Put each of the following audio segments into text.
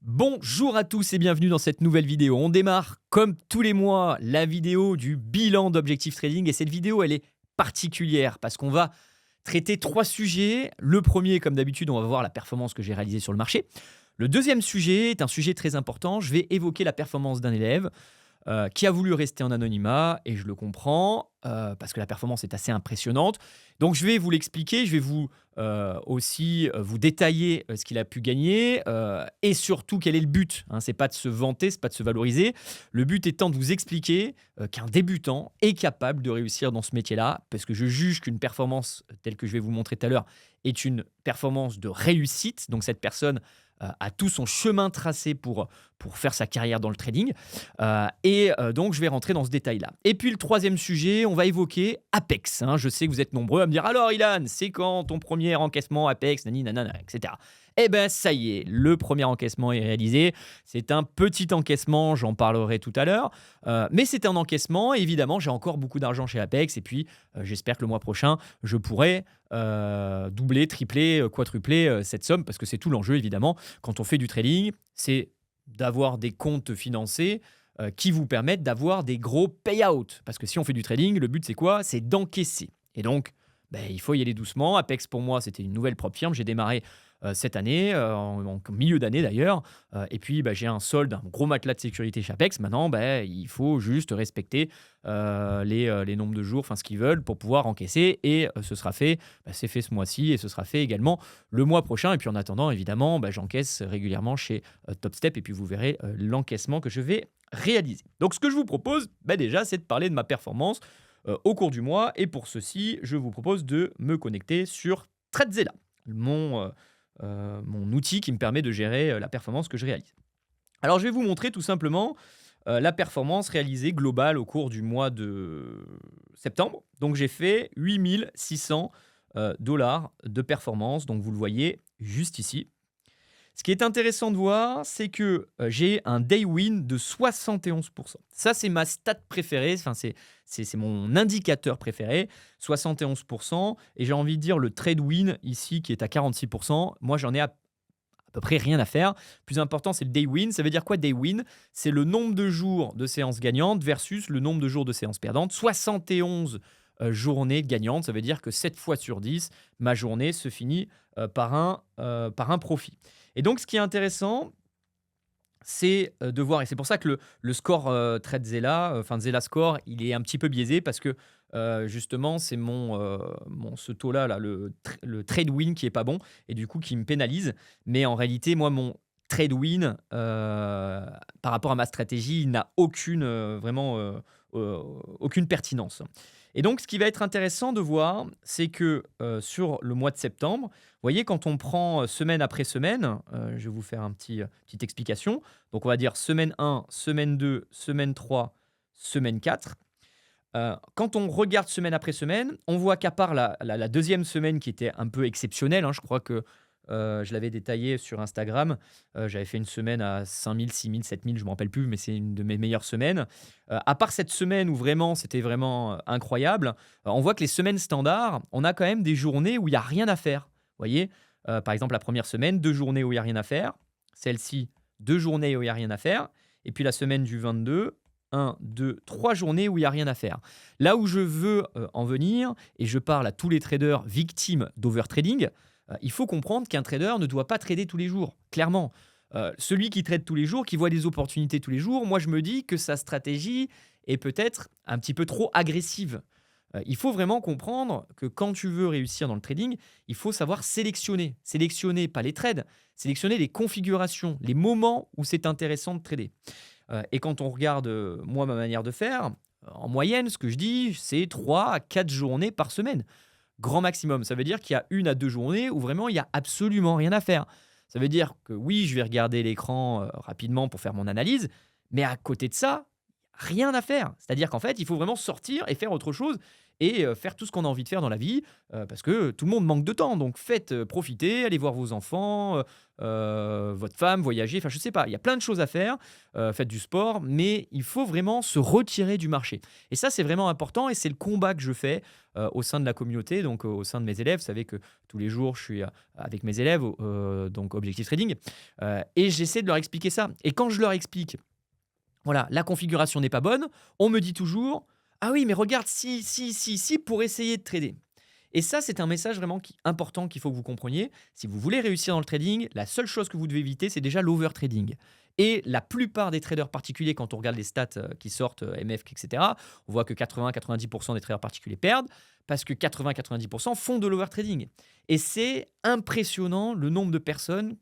Bonjour à tous et bienvenue dans cette nouvelle vidéo. On démarre comme tous les mois la vidéo du bilan d'Objectif Trading et cette vidéo elle est particulière parce qu'on va traiter trois sujets. Le premier, comme d'habitude, on va voir la performance que j'ai réalisée sur le marché. Le deuxième sujet est un sujet très important. Je vais évoquer la performance d'un élève qui a voulu rester en anonymat et je le comprends parce que la performance est assez impressionnante. Donc je vais vous l'expliquer, je vais vous aussi vous détailler ce qu'il a pu gagner et surtout quel est le but. Hein, c'est pas de se vanter, c'est pas de se valoriser. Le but étant de vous expliquer qu'un débutant est capable de réussir dans ce métier-là parce que je juge qu'une performance telle que je vais vous montrer tout à l'heure est une performance de réussite. Donc cette personne a tout son chemin tracé pour faire sa carrière dans le trading. Donc, je vais rentrer dans ce détail-là. Et puis, le troisième sujet, on va évoquer Apex. Hein. Je sais que vous êtes nombreux à me dire « Alors, Ilan, c'est quand ton premier encaissement Apex, nani, nanana, etc. » Eh bien, ça y est, le premier encaissement est réalisé. C'est un petit encaissement, j'en parlerai tout à l'heure. Mais c'est un encaissement. Et évidemment, j'ai encore beaucoup d'argent chez Apex. Et puis, j'espère que le mois prochain, je pourrai doubler, tripler, quadrupler cette somme. Parce que c'est tout l'enjeu, évidemment. Quand on fait du trading, c'est d'avoir des comptes financés qui vous permettent d'avoir des gros payouts. Parce que si on fait du trading, le but, c'est quoi? C'est d'encaisser. Et donc, il faut y aller doucement. Apex, pour moi, c'était une nouvelle propre firme. J'ai démarré cette année, en milieu d'année d'ailleurs. Et puis, j'ai un solde, un gros matelas de sécurité chez Apex. Maintenant, il faut juste respecter les nombres de jours, enfin ce qu'ils veulent pour pouvoir encaisser. Et ce sera fait, c'est fait ce mois-ci et ce sera fait également le mois prochain. Et puis en attendant, évidemment, j'encaisse régulièrement chez TopStep. Et puis vous verrez l'encaissement que je vais réaliser. Donc ce que je vous propose, déjà, c'est de parler de ma performance au cours du mois. Et pour ceci, je vous propose de me connecter sur Tradzella, mon outil qui me permet de gérer la performance que je réalise. Alors, je vais vous montrer tout simplement la performance réalisée globale au cours du mois de septembre. Donc, j'ai fait 8600 dollars de performance. Donc, vous le voyez juste ici. Ce qui est intéressant de voir, c'est que j'ai un day win de 71%. Ça, c'est ma stat préférée, enfin, c'est mon indicateur préféré, 71%. Et j'ai envie de dire le trade win ici qui est à 46%. Moi, j'en ai à peu près rien à faire. Plus important, c'est le day win. Ça veut dire quoi, day win? C'est le nombre de jours de séances gagnantes versus le nombre de jours de séances perdantes. 71 journées gagnantes, ça veut dire que 7 fois sur 10, ma journée se finit par un profit. Et donc, ce qui est intéressant, c'est de voir, et c'est pour ça que le score Tradzella, Zella Score, il est un petit peu biaisé parce que justement, c'est ce taux-là, le trade win qui est pas bon et du coup qui me pénalise. Mais en réalité, moi, mon trade win par rapport à ma stratégie, il n'a aucune pertinence. Et donc, ce qui va être intéressant de voir, c'est que sur le mois de septembre, vous voyez, quand on prend semaine après semaine, je vais vous faire une petite explication. Donc, on va dire semaine 1, semaine 2, semaine 3, semaine 4. Quand on regarde semaine après semaine, on voit qu'à part la deuxième semaine qui était un peu exceptionnelle, je crois que je l'avais détaillé sur Instagram. J'avais fait une semaine à 5000, 6000, 7000, je ne me rappelle plus, mais c'est une de mes meilleures semaines. À part cette semaine où vraiment c'était vraiment incroyable, on voit que les semaines standards, on a quand même des journées où il n'y a rien à faire. Vous voyez, par exemple, la première semaine, 2 journées où il n'y a rien à faire. Celle-ci, 2 journées où il n'y a rien à faire. Et puis la semaine du 22, 1, 2, 3 journées où il n'y a rien à faire. Là où je veux en venir, et je parle à tous les traders victimes d'overtrading, il faut comprendre qu'un trader ne doit pas trader tous les jours, clairement. Celui qui trade tous les jours, qui voit des opportunités tous les jours, moi je me dis que sa stratégie est peut-être un petit peu trop agressive. Il faut vraiment comprendre que quand tu veux réussir dans le trading, il faut savoir sélectionner. Sélectionner pas les trades, sélectionner les configurations, les moments où c'est intéressant de trader. Et quand on regarde, moi, ma manière de faire, en moyenne, ce que je dis, c'est 3 à 4 journées par semaine. Grand maximum. Ça veut dire qu'il y a 1 à 2 journées où vraiment il n'y a absolument rien à faire. Ça veut dire que oui, je vais regarder l'écran rapidement pour faire mon analyse, mais à côté de ça, rien à faire. C'est-à-dire qu'en fait, il faut vraiment sortir et faire autre chose. et faire tout ce qu'on a envie de faire dans la vie, parce que tout le monde manque de temps. Donc faites profiter, allez voir vos enfants, votre femme, voyager, enfin je sais pas, il y a plein de choses à faire, faites du sport, mais il faut vraiment se retirer du marché. Et ça, c'est vraiment important et c'est le combat que je fais au sein de la communauté, donc au sein de mes élèves. Vous savez que tous les jours, je suis avec mes élèves, donc Objectif Trading, et j'essaie de leur expliquer ça. Et quand je leur explique, voilà, la configuration n'est pas bonne, on me dit toujours: «Ah oui, mais regarde, si, pour essayer de trader». Et ça, c'est un message vraiment important qu'il faut que vous compreniez. Si vous voulez réussir dans le trading, la seule chose que vous devez éviter, c'est déjà l'overtrading. Et la plupart des traders particuliers, quand on regarde les stats qui sortent, MF, etc., on voit que 80-90% des traders particuliers perdent parce que 80-90% font de l'overtrading. Et c'est impressionnant le nombre de personnes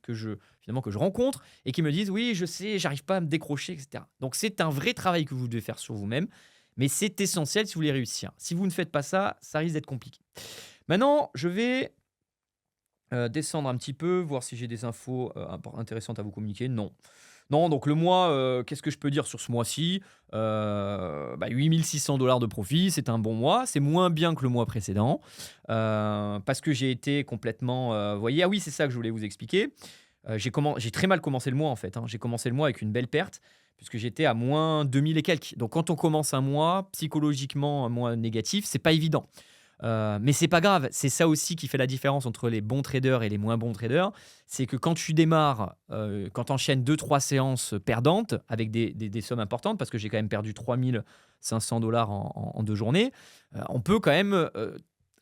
finalement, que je rencontre et qui me disent: «Oui, je sais, j'arrive pas à me décrocher», etc. Donc c'est un vrai travail que vous devez faire sur vous-même, mais c'est essentiel si vous voulez réussir. Si vous ne faites pas ça, ça risque d'être compliqué. Maintenant, je vais descendre un petit peu, voir si j'ai des infos intéressantes à vous communiquer. Non. Non, donc le mois, qu'est-ce que je peux dire sur ce mois-ci? 8 600 $ de profit, c'est un bon mois. C'est moins bien que le mois précédent, parce que j'ai été complètement, voyez, ah oui, c'est ça que je voulais vous expliquer. J'ai très mal commencé le mois, en fait, hein. J'ai commencé le mois avec une belle perte, puisque j'étais à moins 2000 et quelques. Donc quand on commence un mois, psychologiquement, un mois négatif, c'est pas évident. Mais c'est pas grave, c'est ça aussi qui fait la différence entre les bons traders et les moins bons traders. C'est que quand tu démarres, quand tu enchaînes 2-3 séances perdantes avec des sommes importantes, parce que j'ai quand même perdu 3500 $ en 2 journées, on peut quand même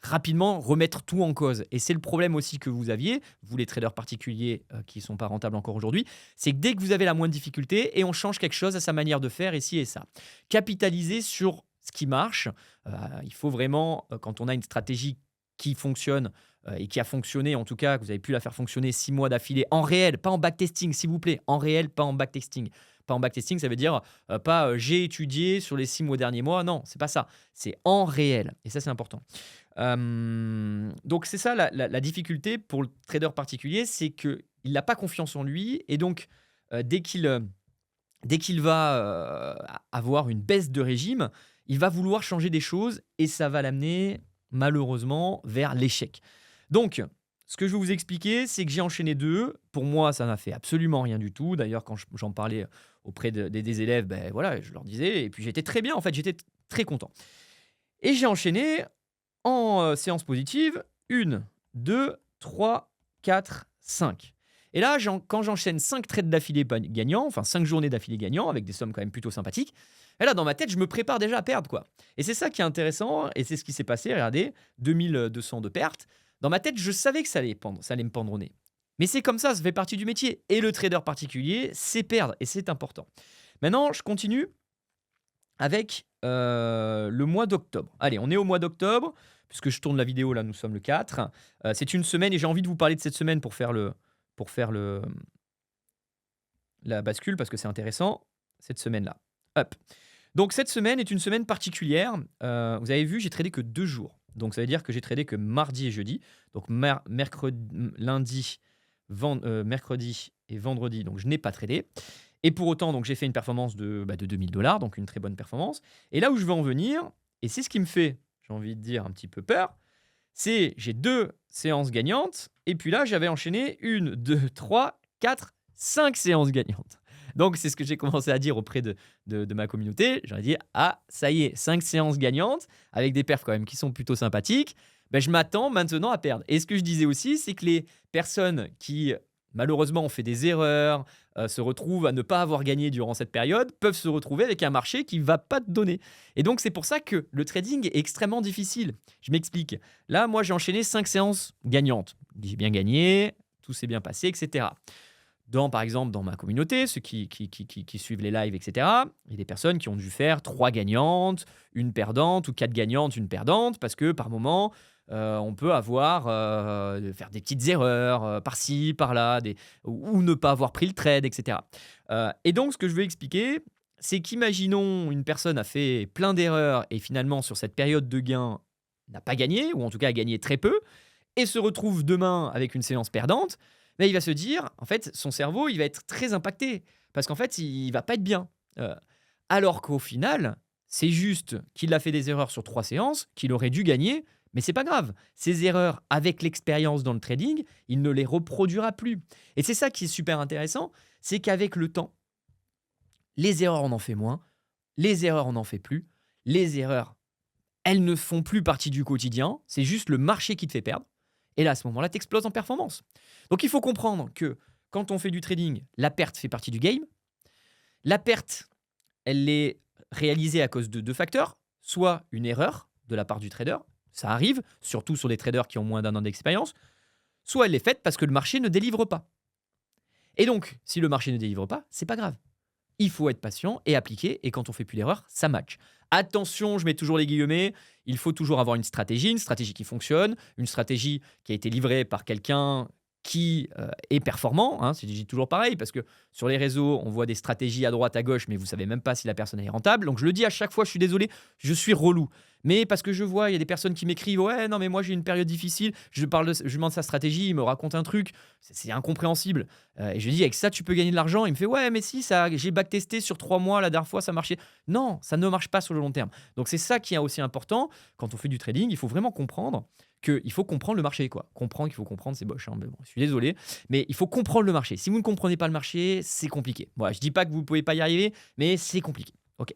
rapidement remettre tout en cause. Et c'est le problème aussi que vous aviez, vous les traders particuliers qui ne sont pas rentables encore aujourd'hui, c'est que dès que vous avez la moindre difficulté et on change quelque chose à sa manière de faire, et ci et ça. Capitaliser sur ce qui marche. Il faut vraiment, quand on a une stratégie qui fonctionne et qui a fonctionné, en tout cas, que vous avez pu la faire fonctionner 6 mois d'affilée, en réel, pas en backtesting, s'il vous plaît, en réel, pas en backtesting. Pas en backtesting, ça veut dire pas j'ai étudié sur les 6 mois derniers mois, non, c'est pas ça, c'est en réel, et ça c'est important. Donc c'est ça la difficulté pour le trader particulier, c'est qu'il n'a pas confiance en lui, et donc dès qu'il va avoir une baisse de régime, il va vouloir changer des choses et ça va l'amener malheureusement vers l'échec. Donc, ce que je vais vous expliquer, c'est que j'ai enchaîné 2. Pour moi, ça n'a fait absolument rien du tout. D'ailleurs, quand j'en parlais auprès des élèves, ben voilà, je leur disais, et puis j'étais très bien, en fait, j'étais très content. Et j'ai enchaîné en séance positive 1, 2, 3, 4, 5. Et là, quand j'enchaîne 5 trades d'affilée gagnants, enfin 5 journées d'affilée gagnants, avec des sommes quand même plutôt sympathiques, et là, dans ma tête, je me prépare déjà à perdre, quoi. Et c'est ça qui est intéressant, et c'est ce qui s'est passé. Regardez, 2200 de pertes. Dans ma tête, je savais que ça allait me pendre au nez. Mais c'est comme ça fait partie du métier. Et le trader particulier, c'est perdre, et c'est important. Maintenant, je continue avec le mois d'octobre. Allez, on est au mois d'octobre, puisque je tourne la vidéo, là, nous sommes le 4. C'est une semaine, et j'ai envie de vous parler de cette semaine pour faire la bascule, parce que c'est intéressant, cette semaine-là. Hop. Donc cette semaine est une semaine particulière. Vous avez vu, j'ai tradé que 2 jours. Donc ça veut dire que j'ai tradé que mardi et jeudi. Donc mercredi et vendredi, donc je n'ai pas tradé. Et pour autant, donc j'ai fait une performance de 2000 $, donc une très bonne performance. Et là où je veux en venir, et c'est ce qui me fait, j'ai envie de dire, un petit peu peur, c'est j'ai 2 séances gagnantes, et puis là j'avais enchaîné 1, 2, 3, 4, 5 séances gagnantes. Donc c'est ce que j'ai commencé à dire auprès de ma communauté. J'aurais dit: ah, ça y est, 5 séances gagnantes, avec des perfs quand même qui sont plutôt sympathiques, ben, je m'attends maintenant à perdre. Et ce que je disais aussi, c'est que les personnes qui malheureusement ont fait des erreurs, se retrouvent à ne pas avoir gagné durant cette période, peuvent se retrouver avec un marché qui ne va pas te donner. Et donc c'est pour ça que le trading est extrêmement difficile. Je m'explique. Là, moi j'ai enchaîné 5 séances gagnantes. J'ai bien gagné, tout s'est bien passé, etc. Par exemple, dans ma communauté, ceux qui suivent les lives, etc., il y a des personnes qui ont dû faire 3 gagnantes, une perdante, ou 4 gagnantes, une perdante, parce que par moment, on peut faire des petites erreurs par-ci, par-là, ou ne pas avoir pris le trade, etc. Et donc, ce que je veux expliquer, c'est qu'imaginons une personne a fait plein d'erreurs et finalement, sur cette période de gain, n'a pas gagné, ou en tout cas a gagné très peu, et se retrouve demain avec une séance perdante. Mais il va se dire, en fait, son cerveau, il va être très impacté, parce qu'en fait, il va pas être bien. Alors qu'au final, C'est juste qu'il a fait des erreurs sur 3 séances, qu'il aurait dû gagner, mais c'est pas grave. Ces erreurs, avec l'expérience dans le trading, il ne les reproduira plus. Et c'est ça qui est super intéressant, c'est qu'avec le temps, les erreurs, on en fait moins, les erreurs, on n'en fait plus, les erreurs, elles ne font plus partie du quotidien, c'est juste le marché qui te fait perdre. Et là, à ce moment-là, tu exploses en performance. Donc il faut comprendre que quand on fait du trading, la perte fait partie du game. La perte, elle est réalisée à cause de 2 facteurs, soit une erreur de la part du trader, ça arrive, surtout sur des traders qui ont moins d'1 an d'expérience, soit elle est faite parce que le marché ne délivre pas. Et donc, si le marché ne délivre pas, c'est pas grave. Il faut être patient et appliquer, et quand on fait plus d'erreurs, ça match. Attention, je mets toujours les guillemets, il faut toujours avoir une stratégie qui fonctionne, une stratégie qui a été livrée par quelqu'un qui est performant, hein, c'est toujours pareil, parce que sur les réseaux, on voit des stratégies à droite, à gauche, mais vous savez même pas si la personne est rentable. Donc je le dis à chaque fois, je suis désolé, je suis relou. Mais parce que je vois, il y a des personnes qui m'écrivent, ouais, non, mais moi j'ai une période difficile, je demande sa stratégie, il me raconte un truc, c'est incompréhensible. Et je lui dis, avec ça, tu peux gagner de l'argent. Il me fait, ouais, mais si, ça, j'ai backtesté sur 3 mois, la dernière fois, ça marchait. Non, ça ne marche pas sur le long terme. Donc c'est ça qui est aussi important. Quand on fait du trading, il faut vraiment comprendre qu'il faut comprendre le marché, quoi. Comprendre qu'il faut comprendre, c'est boche, hein, mais bon, je suis désolé. Mais il faut comprendre le marché. Si vous ne comprenez pas le marché, c'est compliqué. Voilà, je dis pas que vous ne pouvez pas y arriver, mais c'est compliqué. Ok.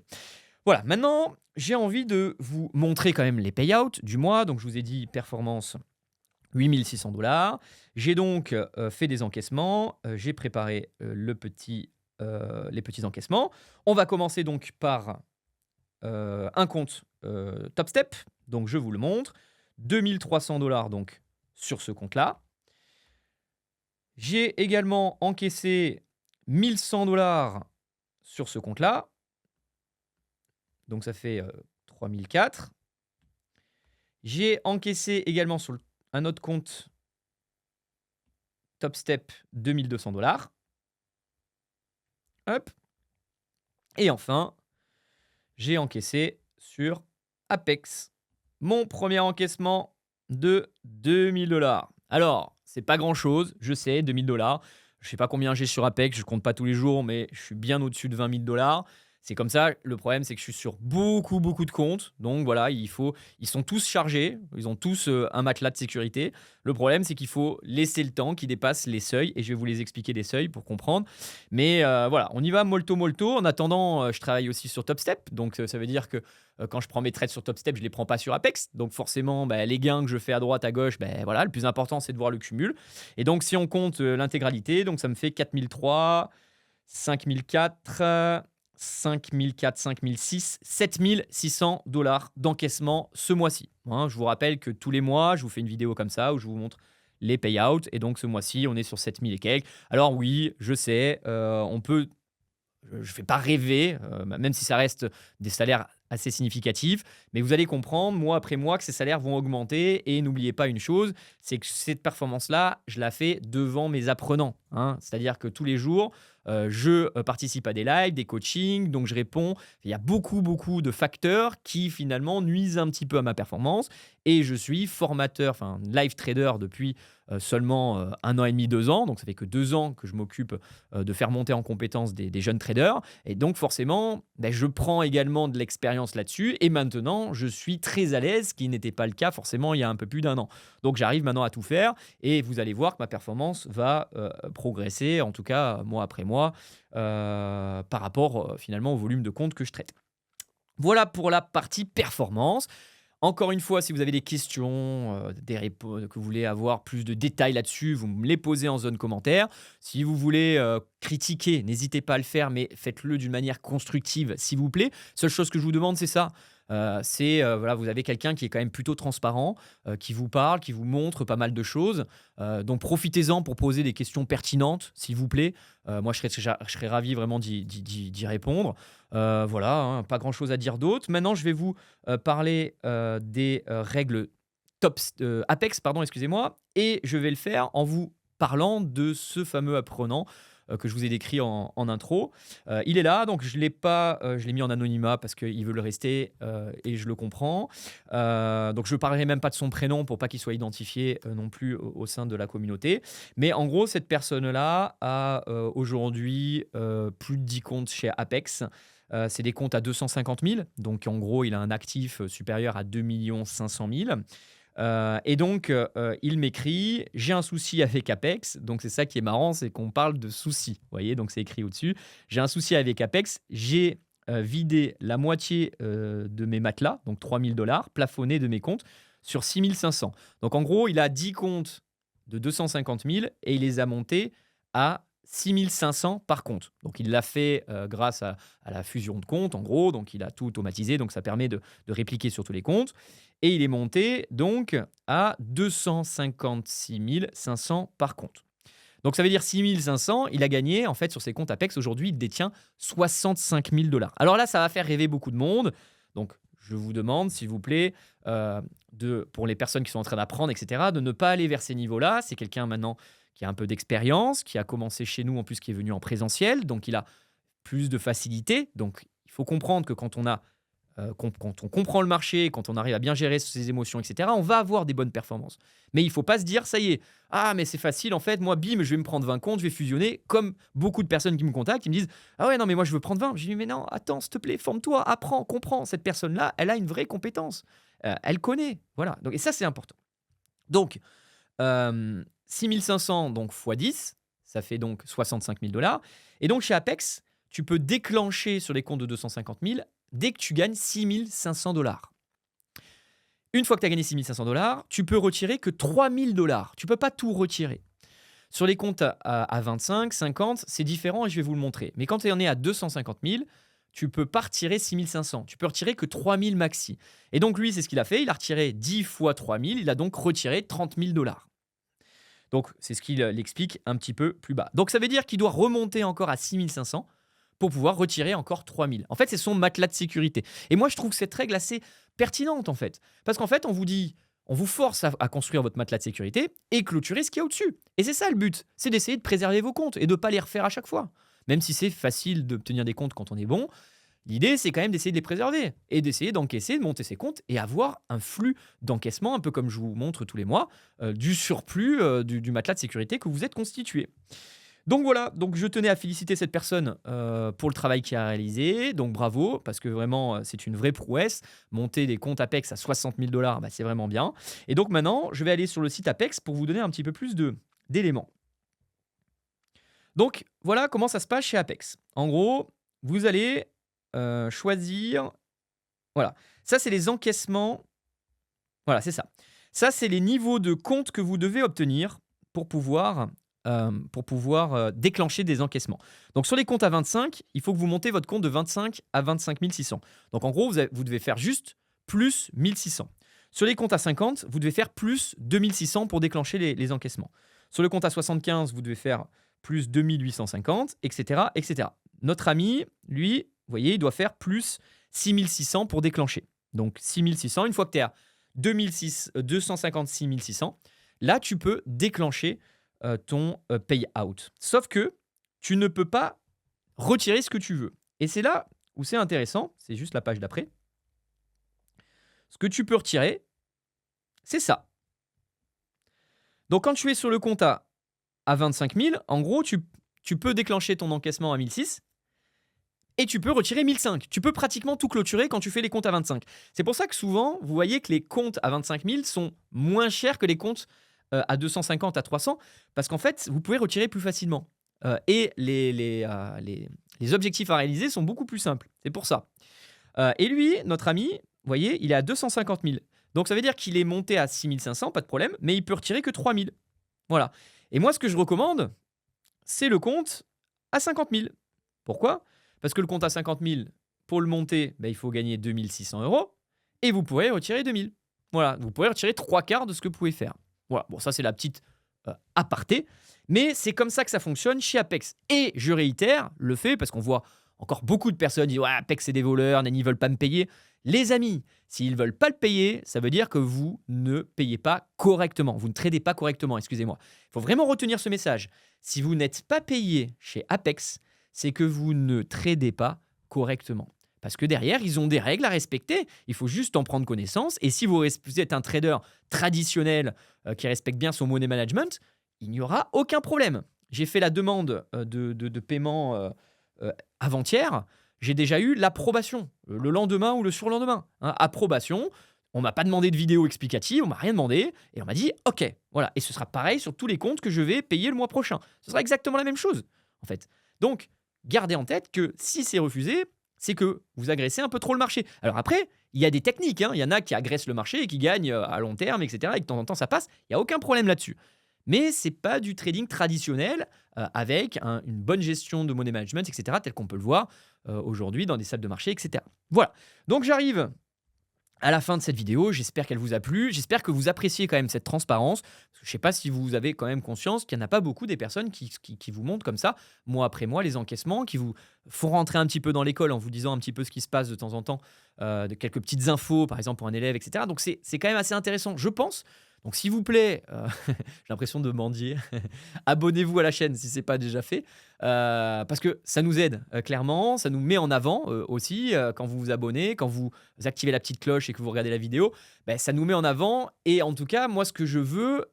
Voilà, maintenant, j'ai envie de vous montrer quand même les payouts du mois. Donc, je vous ai dit performance 8600 $. J'ai donc fait des encaissements. J'ai préparé les petits encaissements. On va commencer donc par un compte Top Step. Donc, je vous le montre. 2300 $ donc sur ce compte-là. J'ai également encaissé 1100 $ sur ce compte-là. Donc, ça fait 3004. J'ai encaissé également sur un autre compte Top Step 2200 $. Hop. Et enfin, j'ai encaissé sur Apex mon premier encaissement de 2000 $. Alors, c'est pas grand-chose, je sais, 2000 $. Je sais pas combien j'ai sur Apex, je compte pas tous les jours, mais je suis bien au-dessus de 20 000 $. C'est comme ça. Le problème, c'est que je suis sur beaucoup de comptes. Donc voilà, ils sont tous chargés. Ils ont tous un matelas de sécurité. Le problème, c'est qu'il faut laisser le temps qu'ils dépassent les seuils. Et je vais vous les expliquer les seuils pour comprendre. Mais voilà, on y va molto. En attendant, je travaille aussi sur Top Step. Donc ça veut dire que quand je prends mes trades sur Top Step, je ne les prends pas sur Apex. Donc forcément, les gains que je fais à droite, à gauche, voilà, le plus important, c'est de voir le cumul. Et donc si on compte l'intégralité, donc ça me fait 4003, 5004... 5004, 5006, 7600 $ d'encaissement ce mois-ci. Hein, je vous rappelle que tous les mois, je vous fais une vidéo comme ça où je vous montre les payouts. Et donc ce mois-ci, on est sur 7000 et quelques. Alors oui, je sais, on peut... Je ne fais pas rêver, même si ça reste des salaires assez significatifs. Mais vous allez comprendre, mois après mois, que ces salaires vont augmenter. Et n'oubliez pas une chose, c'est que cette performance-là, je la fais devant mes apprenants. Hein. C'est-à-dire que tous les jours, je participe à des lives, des coachings, donc je réponds. Il y a beaucoup de facteurs qui finalement nuisent un petit peu à ma performance. Et je suis formateur, enfin live trader depuis seulement 1 an et demi, 2 ans. Donc ça fait que 2 ans que je m'occupe de faire monter en compétence des jeunes traders. Et donc forcément, je prends également de l'expérience là-dessus. Et maintenant, je suis très à l'aise, ce qui n'était pas le cas forcément il y a un peu plus d'1 an. Donc j'arrive maintenant à tout faire. Et vous allez voir que ma performance va progresser, en tout cas mois après mois, par rapport finalement au volume de comptes que je traite. Voilà pour la partie performance. Encore une fois, si vous avez des questions, que vous voulez avoir plus de détails là-dessus, vous me les posez en zone commentaire. Si vous voulez critiquer, n'hésitez pas à le faire, mais faites-le d'une manière constructive, s'il vous plaît. Seule chose que je vous demande, c'est ça. Voilà, vous avez quelqu'un qui est quand même plutôt transparent, qui vous parle, qui vous montre pas mal de choses. Donc profitez-en pour poser des questions pertinentes, s'il vous plaît. Moi, je serais ravi vraiment d'y répondre. Voilà, hein, pas grand-chose à dire d'autre. Maintenant, je vais vous parler des règles Apex, excusez-moi, et je vais le faire en vous parlant de ce fameux apprenant que je vous ai décrit en intro. Il est là, donc je l'ai mis en anonymat parce qu'il veut le rester et je le comprends. Donc je ne parlerai même pas de son prénom pour pas qu'il soit identifié non plus au sein de la communauté. Mais en gros, cette personne-là a aujourd'hui plus de 10 comptes chez Apex. C'est des comptes à 250 000. Donc, en gros, il a un actif supérieur à 2 500 000. Et donc, il m'écrit: j'ai un souci avec Apex. Donc, c'est ça qui est marrant, c'est qu'on parle de souci. Vous voyez, donc c'est écrit au-dessus. J'ai un souci avec Apex. J'ai vidé la moitié de mes matelas, donc 3 000 $, plafonné de mes comptes sur 6 500. Donc, en gros, il a 10 comptes de 250 000 et il les a montés à 6 500 par compte. Donc, il l'a fait grâce à la fusion de comptes, en gros. Donc, il a tout automatisé. Donc, ça permet de répliquer sur tous les comptes. Et il est monté donc à 256 500 par compte. Donc, ça veut dire 6 500. Il a gagné, en fait, sur ses comptes Apex. Aujourd'hui, il détient 65 000 $. Alors là, ça va faire rêver beaucoup de monde. Donc, je vous demande, s'il vous plaît, pour les personnes qui sont en train d'apprendre, etc., de ne pas aller vers ces niveaux-là. C'est quelqu'un maintenant qui a un peu d'expérience, qui a commencé chez nous, en plus, qui est venu en présentiel. Donc, il a plus de facilité. Donc, il faut comprendre que quand on comprend le marché, quand on arrive à bien gérer ses émotions, etc., on va avoir des bonnes performances. Mais il ne faut pas se dire, ça y est, ah, mais c'est facile, en fait, moi, bim, je vais me prendre 20 comptes, je vais fusionner, comme beaucoup de personnes qui me contactent, qui me disent, ah ouais, non, mais moi, je veux prendre 20. Je dis, mais non, attends, s'il te plaît, forme-toi, apprends, comprends. Cette personne-là, elle a une vraie compétence. Elle connaît. Voilà. Donc, et ça, c'est important. Donc, 6 500 donc, x 10, ça fait donc 65 000 $. Et donc, chez Apex, tu peux déclencher sur les comptes de 250 000 dès que tu gagnes 6 500 $. Une fois que tu as gagné 6 500 $, tu peux retirer que 3 000 $. Tu ne peux pas tout retirer. Sur les comptes à 25, 50, c'est différent et je vais vous le montrer. Mais quand tu en es à 250 000, tu ne peux pas retirer 6 500. Tu peux retirer que 3 000 maxi. Et donc lui, c'est ce qu'il a fait. Il a retiré 10 fois 3 000. Il a donc retiré 30 000 $. Donc, c'est ce qu'il explique un petit peu plus bas. Donc, ça veut dire qu'il doit remonter encore à 6 500 pour pouvoir retirer encore 3 000. En fait, c'est son matelas de sécurité. Et moi, je trouve cette règle assez pertinente, en fait. Parce qu'en fait, on vous force à construire votre matelas de sécurité et clôturer ce qu'il y a au-dessus. Et c'est ça le but, c'est d'essayer de préserver vos comptes et de ne pas les refaire à chaque fois. Même si c'est facile d'obtenir des comptes quand on est bon, l'idée, c'est quand même d'essayer de les préserver et d'essayer d'encaisser, de monter ses comptes et avoir un flux d'encaissement, un peu comme je vous montre tous les mois, du surplus du matelas de sécurité que vous êtes constitué. Donc voilà, donc je tenais à féliciter cette personne pour le travail qu'il a réalisé. Donc bravo, parce que vraiment, c'est une vraie prouesse. Monter des comptes Apex à 60 000 $, bah, c'est vraiment bien. Et donc maintenant, je vais aller sur le site Apex pour vous donner un petit peu plus d'éléments. Donc voilà comment ça se passe chez Apex. En gros, vous allez choisir... Voilà, ça c'est les encaissements. Voilà, c'est ça. Ça, c'est les niveaux de compte que vous devez obtenir pour pouvoir déclencher des encaissements. Donc sur les comptes à 25, il faut que vous montez votre compte de 25 à 25 600. Donc en gros, vous devez faire juste plus 1600. Sur les comptes à 50, vous devez faire plus 2600 pour déclencher les encaissements. Sur le compte à 75, vous devez faire plus 2850, etc., etc. Notre ami, lui, vous voyez, il doit faire plus 6600 pour déclencher. Donc 6600, une fois que tu es à 256 600, là, tu peux déclencher ton payout. Sauf que tu ne peux pas retirer ce que tu veux. Et c'est là où c'est intéressant, c'est juste la page d'après. Ce que tu peux retirer, c'est ça. Donc quand tu es sur le compte à 25 000, en gros, tu peux déclencher ton encaissement à 1006 et tu peux retirer 1005. Tu peux pratiquement tout clôturer quand tu fais les comptes à 25. C'est pour ça que souvent, vous voyez que les comptes à 25 000 sont moins chers que les comptes à 250, à 300, parce qu'en fait, vous pouvez retirer plus facilement. Et les objectifs à réaliser sont beaucoup plus simples. C'est pour ça. Et lui, notre ami, vous voyez, il est à 250 000. Donc, ça veut dire qu'il est monté à 6 500, pas de problème, mais il peut retirer que 3 000. Voilà. Et moi, ce que je recommande, c'est le compte à 50 000. Pourquoi ? Parce que le compte à 50 000, pour le monter, il faut gagner 2 600 €, et vous pourrez retirer 2 000. Voilà, vous pourrez retirer 3/4 de ce que vous pouvez faire. Voilà, bon, ça c'est la petite aparté, mais c'est comme ça que ça fonctionne chez Apex. Et je réitère le fait, parce qu'on voit encore beaucoup de personnes dire ouais, Apex c'est des voleurs, ils ne veulent pas me payer. Les amis, s'ils ne veulent pas le payer, ça veut dire que vous ne payez pas correctement, vous ne tradez pas correctement, excusez-moi. Il faut vraiment retenir ce message. Si vous n'êtes pas payé chez Apex, c'est que vous ne tradez pas correctement. Parce que derrière, ils ont des règles à respecter. Il faut juste en prendre connaissance. Et si vous êtes un trader traditionnel qui respecte bien son money management, il n'y aura aucun problème. J'ai fait la demande de paiement avant-hier. j'ai déjà eu l'approbation, le lendemain ou le surlendemain. Hein, approbation, on m'a pas demandé de vidéo explicative, on m'a rien demandé, et on m'a dit OK, voilà. Et ce sera pareil sur tous les comptes que je vais payer le mois prochain. Ce sera exactement la même chose, en fait. Donc, gardez en tête que si c'est refusé, c'est que vous agressez un peu trop le marché. Alors après, il y a des techniques, hein. Il y en a qui agressent le marché et qui gagnent à long terme, etc. Et de temps en temps, ça passe. Il n'y a aucun problème là-dessus. Mais c'est pas du trading traditionnel avec une bonne gestion de money management, etc., tel qu'on peut le voir aujourd'hui dans des salles de marché, etc. Voilà. Donc j'arrive à la fin de cette vidéo. J'espère qu'elle vous a plu. J'espère que vous appréciez quand même cette transparence. Parce que je ne sais pas si vous avez quand même conscience qu'il n'y en a pas beaucoup des personnes qui vous montrent comme ça, mois après mois, les encaissements, qui vous font rentrer un petit peu dans l'école en vous disant un petit peu ce qui se passe de temps en temps, de quelques petites infos, par exemple pour un élève, etc. Donc c'est quand même assez intéressant, je pense. Donc s'il vous plaît, j'ai l'impression de mendier, abonnez-vous à la chaîne si ce n'est pas déjà fait, parce que ça nous aide clairement, ça nous met en avant aussi quand vous vous abonnez, quand vous activez la petite cloche et que vous regardez la vidéo, ben, ça nous met en avant. Et en tout cas, moi ce que je veux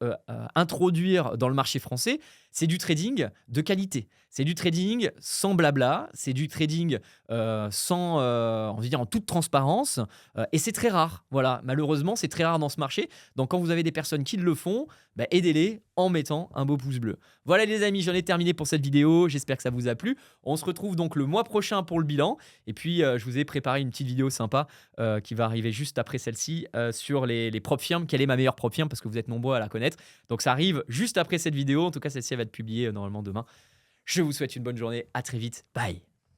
introduire dans le marché français, c'est du trading de qualité. C'est du trading sans blabla, c'est du trading sans, on va dire, en toute transparence, et c'est très rare. Voilà, malheureusement, c'est très rare dans ce marché. Donc, quand vous avez des personnes qui le font, bah, aidez-les en mettant un beau pouce bleu. Voilà les amis, j'en ai terminé pour cette vidéo. J'espère que ça vous a plu. On se retrouve donc le mois prochain pour le bilan. Et puis, je vous ai préparé une petite vidéo sympa qui va arriver juste après celle-ci sur les prop firmes. Quelle est ma meilleure prop firme? Parce que vous êtes nombreux à la connaître. Donc, ça arrive juste après cette vidéo. En tout cas, celle-ci va être publiée normalement demain. Je vous souhaite une bonne journée. À très vite. Bye.